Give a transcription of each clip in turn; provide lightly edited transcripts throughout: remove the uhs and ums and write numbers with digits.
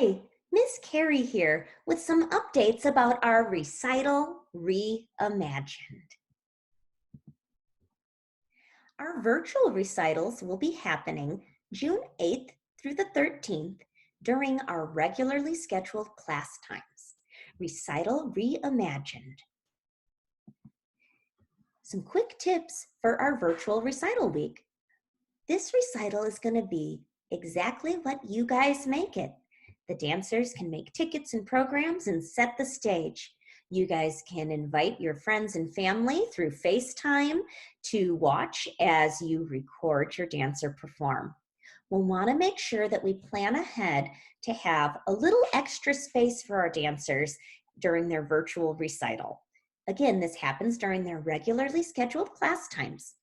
Hi, Miss Kerrie here with some updates about our recital reimagined. Our virtual recitals will be happening June 8th through the 13th during our regularly scheduled class times. Recital reimagined. Some quick tips for our virtual recital week. This recital is going to be exactly what you guys make it. The dancers can make tickets and programs and set the stage. You guys can invite your friends and family through FaceTime to watch as you record your dancer perform. We'll want to make sure that we plan ahead to have a little extra space for our dancers during their virtual recital. Again, this happens during their regularly scheduled class times.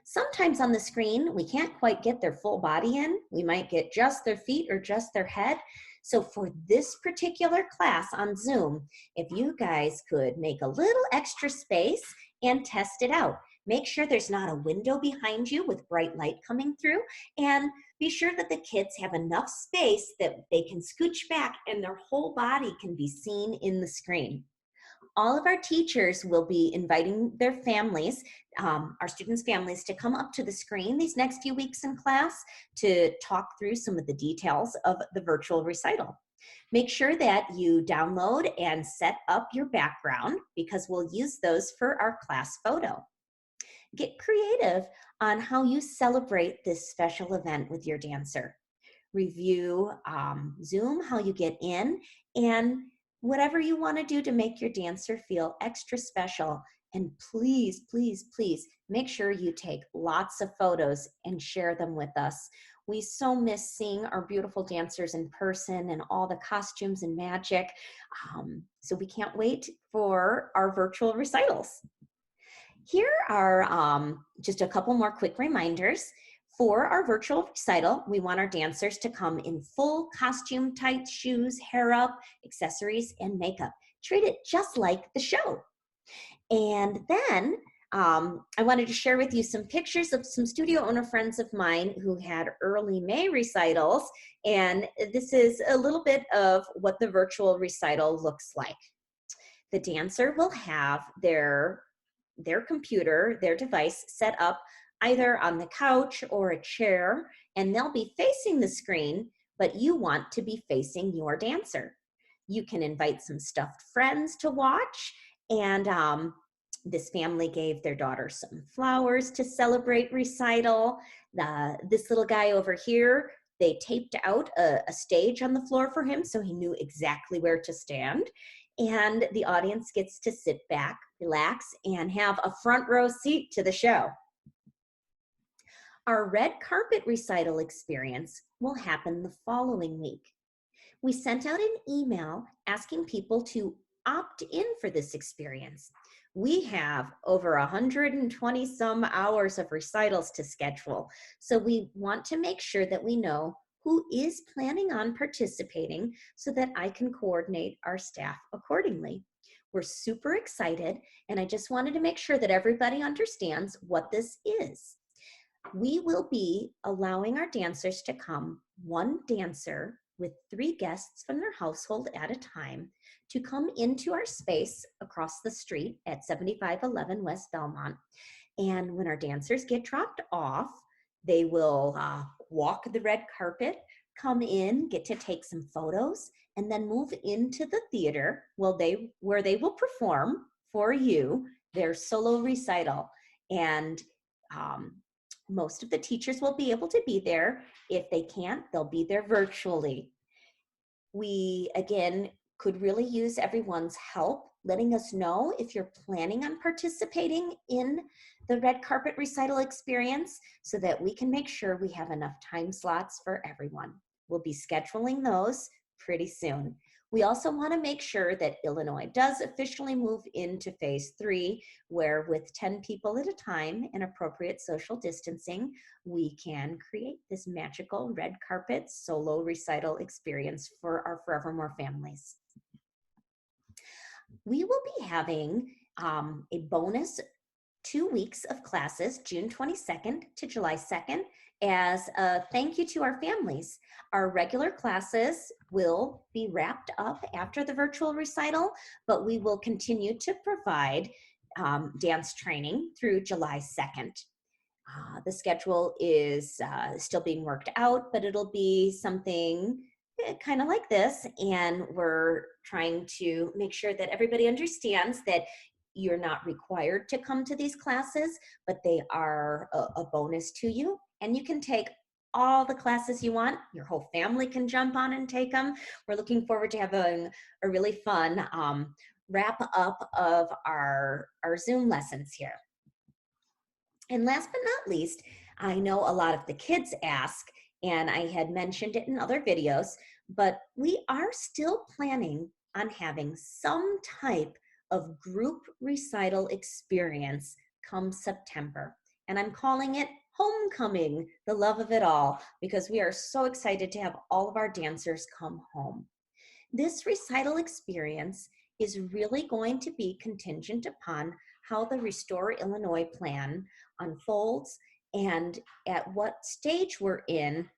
Sometimes on the screen, we can't quite get their full body in. We might get just their feet or just their head. So for this particular class on Zoom, if you guys could make a little extra space and test it out. Make sure there's not a window behind you with bright light coming through, and be sure that the kids have enough space that they can scooch back and their whole body can be seen in the screen. All of our teachers will be inviting their families, our students' families, to come up to the screen these next few weeks in class to talk through some of the details of the virtual recital. Make sure that you download and set up your background because we'll use those for our class photo. Get creative on how you celebrate this special event with your dancer. Review Zoom, how you get in, and whatever you want to do to make your dancer feel extra special. And please, please, please make sure you take lots of photos and share them with us. We so miss seeing our beautiful dancers in person and all the costumes and magic. So we can't wait for our virtual recitals. Here are just a couple more quick reminders. For our virtual recital, we want our dancers to come in full costume, tights, shoes, hair up, accessories, and makeup. Treat it just like the show. And then I wanted to share with you some pictures of some studio owner friends of mine who had early May recitals. And this is a little bit of what the virtual recital looks like. The dancer will have their computer, their device set up either on the couch or a chair, and they'll be facing the screen, but you want to be facing your dancer. You can invite some stuffed friends to watch, and this family gave their daughter some flowers to celebrate recital. This little guy over here, they taped out a stage on the floor for him so he knew exactly where to stand. And the audience gets to sit back, relax, and have a front row seat to the show. Our red carpet recital experience will happen the following week. We sent out an email asking people to opt in for this experience. We have over 120 some hours of recitals to schedule, so we want to make sure that we know who is planning on participating so that I can coordinate our staff accordingly. We're super excited, and I just wanted to make sure that everybody understands what this is. We will be allowing our dancers to come, one dancer with 3 guests from their household at a time, to come into our space across the street at 7511 West Belmont. And when our dancers get dropped off, they will walk the red carpet, come in, get to take some photos, and then move into the theater where they will perform for you their solo recital. And most of the teachers will be able to be there. If they can't, they'll be there virtually. We, again, could really use everyone's help letting us know if you're planning on participating in the red carpet recital experience so that we can make sure we have enough time slots for everyone. We'll be scheduling those pretty soon. We also want to make sure that Illinois does officially move into phase 3, where with 10 people at a time and appropriate social distancing, we can create this magical red carpet solo recital experience for our Forevermore families. We will be having a bonus 2 weeks of classes, June 22nd to July 2nd, as a thank you to our families. Our regular classes will be wrapped up after the virtual recital, but we will continue to provide dance training through July 2nd. The schedule is still being worked out, but it'll be something kind of like this. And we're trying to make sure that everybody understands that you're not required to come to these classes, but they are a bonus to you. And you can take all the classes you want. Your whole family can jump on and take them. We're looking forward to having a really fun wrap up of our Zoom lessons here. And last but not least, I know a lot of the kids ask, and I had mentioned it in other videos, but we are still planning on having some type of group recital experience come September. And I'm calling it Homecoming, the love of it all, because we are so excited to have all of our dancers come home. This recital experience is really going to be contingent upon how the Restore Illinois plan unfolds and at what stage we're in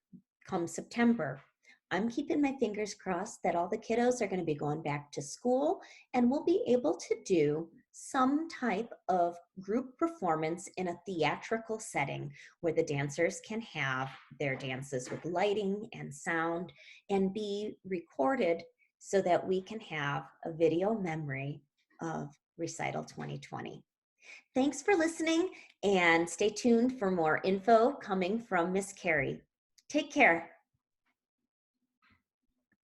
come September. I'm keeping my fingers crossed that all the kiddos are going to be going back to school and we'll be able to do some type of group performance in a theatrical setting where the dancers can have their dances with lighting and sound and be recorded so that we can have a video memory of Recital 2020. Thanks for listening and stay tuned for more info coming from Miss Kerrie. Take care.